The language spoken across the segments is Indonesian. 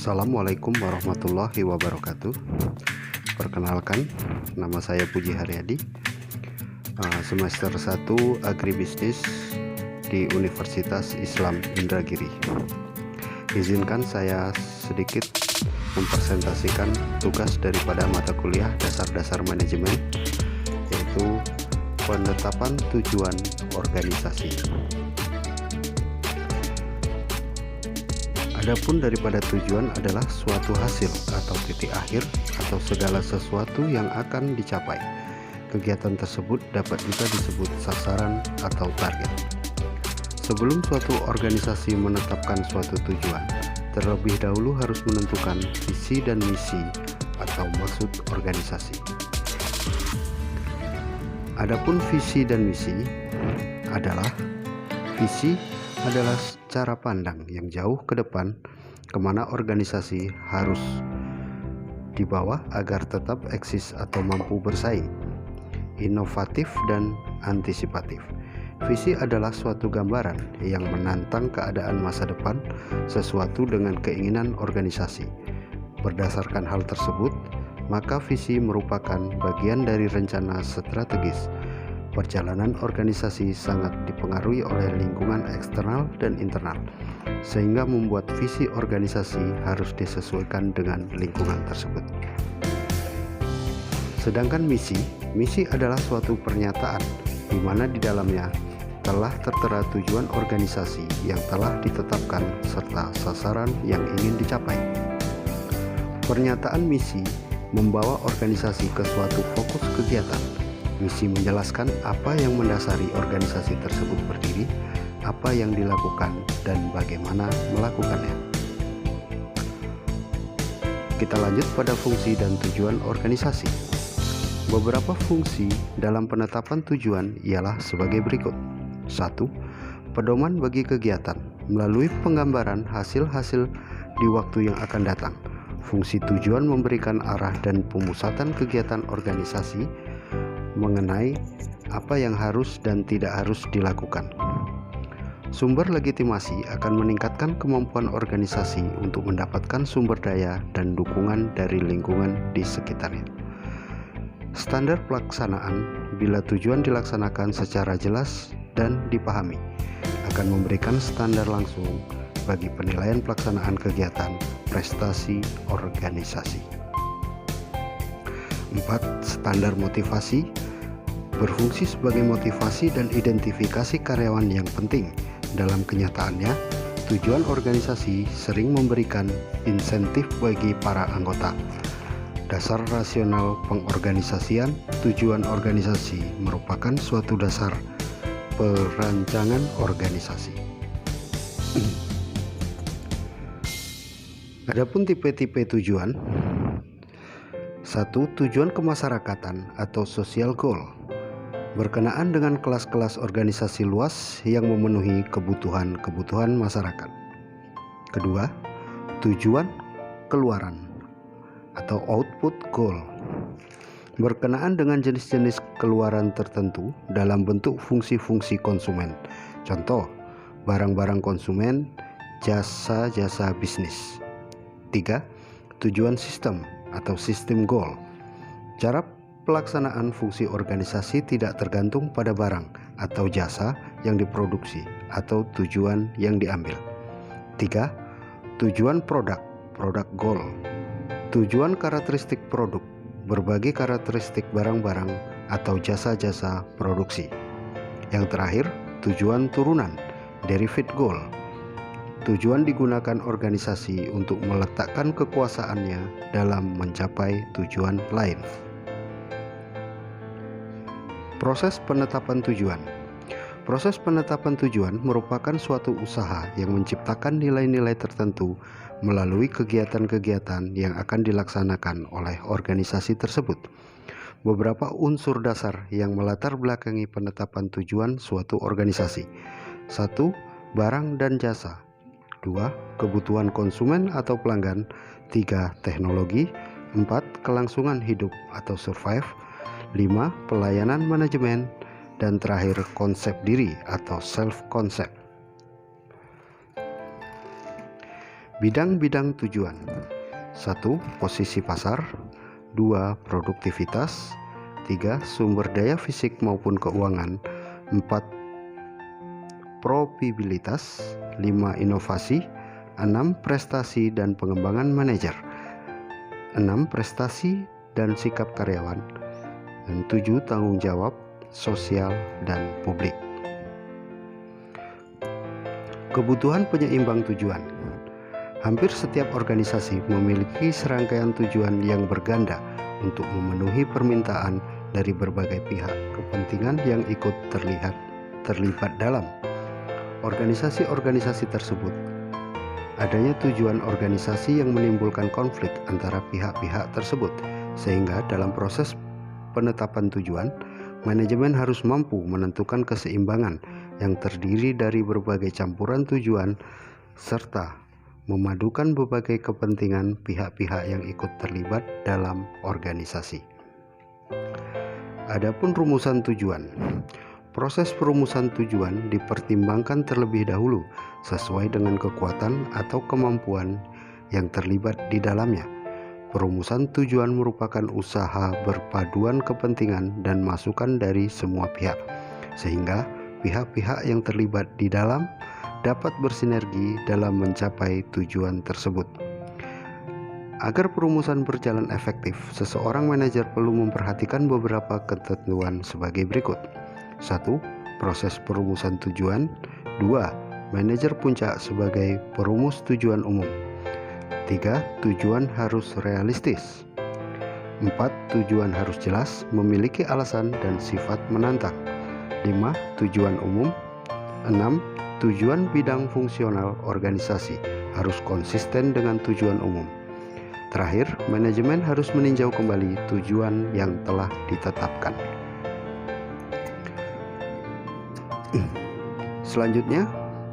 Assalamualaikum warahmatullahi wabarakatuh. Perkenalkan, nama saya Puji Haryadi, semester 1 Agribisnis di Universitas Islam Indragiri. Izinkan saya sedikit mempresentasikan tugas daripada mata kuliah dasar-dasar manajemen, yaitu penetapan tujuan organisasi. Adapun daripada tujuan adalah suatu hasil atau titik akhir atau segala sesuatu yang akan dicapai. Kegiatan tersebut dapat juga disebut sasaran atau target. Sebelum suatu organisasi menetapkan suatu tujuan, terlebih dahulu harus menentukan visi dan misi atau maksud organisasi. Adapun visi dan misi adalah cara pandang yang jauh ke depan kemana organisasi harus dibawa agar tetap eksis atau mampu bersaing, inovatif dan antisipatif. Visi adalah suatu gambaran yang menantang keadaan masa depan sesuatu dengan keinginan organisasi. Berdasarkan hal tersebut, maka visi merupakan bagian dari rencana strategis. Perjalanan organisasi sangat dipengaruhi oleh lingkungan eksternal dan internal, sehingga membuat visi organisasi harus disesuaikan dengan lingkungan tersebut. Sedangkan misi adalah suatu pernyataan di mana di dalamnya telah tertera tujuan organisasi yang telah ditetapkan serta sasaran yang ingin dicapai. Pernyataan misi membawa organisasi ke suatu fokus kegiatan. Misi menjelaskan apa yang mendasari organisasi tersebut berdiri, apa yang dilakukan, dan bagaimana melakukannya. Kita lanjut pada fungsi dan tujuan organisasi. Beberapa fungsi dalam penetapan tujuan ialah sebagai berikut. 1. Pedoman bagi kegiatan melalui penggambaran hasil-hasil di waktu yang akan datang. Fungsi tujuan memberikan arah dan pemusatan kegiatan organisasi mengenai apa yang harus dan tidak harus dilakukan. Sumber legitimasi akan meningkatkan kemampuan organisasi untuk mendapatkan sumber daya dan dukungan dari lingkungan di sekitarnya. Standar pelaksanaan bila tujuan dilaksanakan secara jelas dan dipahami akan memberikan standar langsung bagi penilaian pelaksanaan kegiatan prestasi organisasi. 4. Standar motivasi berfungsi sebagai motivasi dan identifikasi karyawan yang penting. Dalam kenyataannya, tujuan organisasi sering memberikan insentif bagi para anggota. Dasar rasional pengorganisasian, tujuan organisasi merupakan suatu dasar perancangan organisasi. Adapun tipe-tipe tujuan. 1. Tujuan kemasyarakatan atau social goal berkenaan dengan kelas-kelas organisasi luas yang memenuhi kebutuhan masyarakat. Kedua, tujuan keluaran atau output goal berkenaan dengan jenis-jenis keluaran tertentu dalam bentuk fungsi-fungsi konsumen. Contoh, barang-barang konsumen, jasa-jasa bisnis. 3. Tujuan sistem atau system goal. Cara pelaksanaan fungsi organisasi tidak tergantung pada barang atau jasa yang diproduksi atau tujuan yang diambil. 3. Tujuan produk goal. Tujuan karakteristik produk, berbagai karakteristik barang-barang atau jasa-jasa produksi. Yang terakhir, tujuan turunan, derivative goal. Tujuan digunakan organisasi untuk meletakkan kekuasaannya dalam mencapai tujuan lain. Proses penetapan tujuan. Proses penetapan tujuan merupakan suatu usaha yang menciptakan nilai-nilai tertentu melalui kegiatan-kegiatan yang akan dilaksanakan oleh organisasi tersebut. Beberapa unsur dasar yang melatar belakangi penetapan tujuan suatu organisasi. 1. Barang dan jasa. 2. Kebutuhan konsumen atau pelanggan. 3. Teknologi. 4. Kelangsungan hidup atau survive. 5. Pelayanan manajemen. Dan terakhir, konsep diri atau self concept. Bidang-bidang tujuan. 1. Posisi pasar. 2. Produktivitas. 3. Sumber daya fisik maupun keuangan. 4. Probabilitas. 5. Inovasi. 6. Prestasi dan pengembangan manajer. 6. Prestasi dan sikap karyawan. Dan 7. Tanggung jawab sosial dan publik. Kebutuhan penyeimbang tujuan. Hampir setiap organisasi memiliki serangkaian tujuan yang berganda untuk memenuhi permintaan dari berbagai pihak kepentingan yang ikut terlibat dalam organisasi-organisasi tersebut. Adanya tujuan organisasi yang menimbulkan konflik antara pihak-pihak tersebut, sehingga dalam proses penetapan tujuan, manajemen harus mampu menentukan keseimbangan yang terdiri dari berbagai campuran tujuan serta memadukan berbagai kepentingan pihak-pihak yang ikut terlibat dalam organisasi. Adapun rumusan tujuan. Proses perumusan tujuan dipertimbangkan terlebih dahulu sesuai dengan kekuatan atau kemampuan yang terlibat di dalamnya. Perumusan tujuan merupakan usaha berpaduan kepentingan dan masukan dari semua pihak, sehingga pihak-pihak yang terlibat di dalam dapat bersinergi dalam mencapai tujuan tersebut. Agar perumusan berjalan efektif, seseorang manajer perlu memperhatikan beberapa ketentuan sebagai berikut. 1. Proses perumusan tujuan. 2. Manajer puncak sebagai perumus tujuan umum. 3. Tujuan harus realistis. 4. Tujuan harus jelas, memiliki alasan dan sifat menantang. 5. Tujuan umum. 6. Tujuan bidang fungsional organisasi harus konsisten dengan tujuan umum. Terakhir, manajemen harus meninjau kembali tujuan yang telah ditetapkan. Selanjutnya,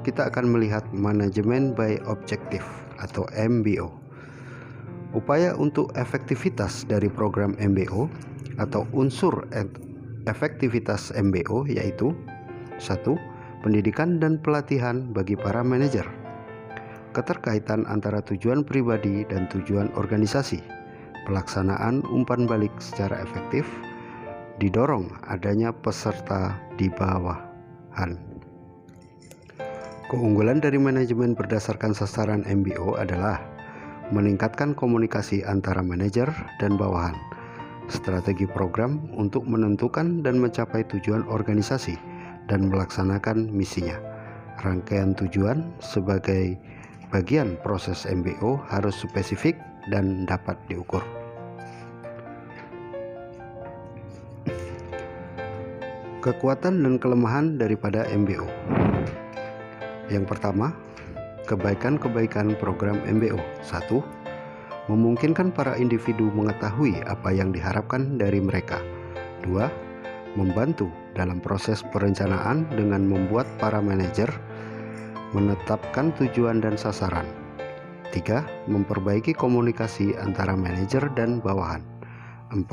kita akan melihat manajemen by objective atau MBO. Upaya untuk efektivitas dari program MBO atau unsur efektivitas MBO yaitu 1. Pendidikan dan pelatihan bagi para manajer. Keterkaitan antara tujuan pribadi dan tujuan organisasi. Pelaksanaan umpan balik secara efektif. Didorong adanya peserta di bawahan. Keunggulan dari manajemen berdasarkan sasaran MBO adalah meningkatkan komunikasi antara manajer dan bawahan, strategi program untuk menentukan dan mencapai tujuan organisasi dan melaksanakan misinya. Rangkaian tujuan sebagai bagian proses MBO harus spesifik dan dapat diukur. Kekuatan dan kelemahan daripada MBO. Yang pertama, kebaikan-kebaikan program MBO. 1. Memungkinkan para individu mengetahui apa yang diharapkan dari mereka. 2. Membantu dalam proses perencanaan dengan membuat para manajer menetapkan tujuan dan sasaran. 3. Memperbaiki komunikasi antara manajer dan bawahan. 4.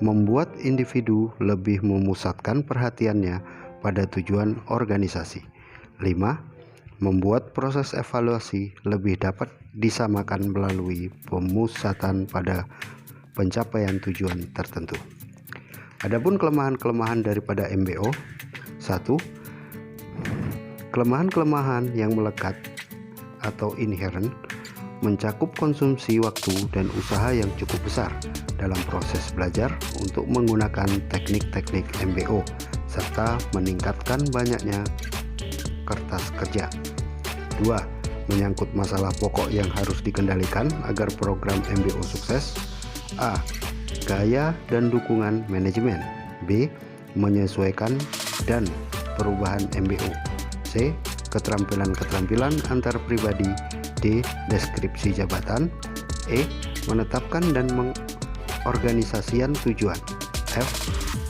Membuat individu lebih memusatkan perhatiannya pada tujuan organisasi. 5. Membuat proses evaluasi lebih dapat disamakan melalui pemusatan pada pencapaian tujuan tertentu. Adapun kelemahan-kelemahan daripada MBO. 1. Kelemahan-kelemahan yang melekat atau inherent mencakup konsumsi waktu dan usaha yang cukup besar dalam proses belajar untuk menggunakan teknik-teknik MBO serta meningkatkan banyaknya kertas kerja. 2. Menyangkut masalah pokok yang harus dikendalikan agar program MBO sukses. A. Gaya dan dukungan manajemen. B. Menyesuaikan dan perubahan MBO. C. Keterampilan-keterampilan antar pribadi. D. Deskripsi jabatan. E. Menetapkan dan mengorganisasian tujuan. F.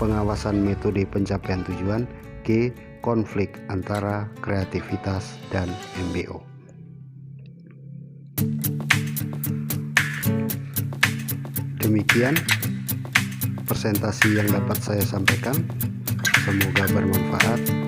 Pengawasan metode pencapaian tujuan. G. Konflik antara kreativitas dan MBO. Demikian presentasi yang dapat saya sampaikan. Semoga bermanfaat.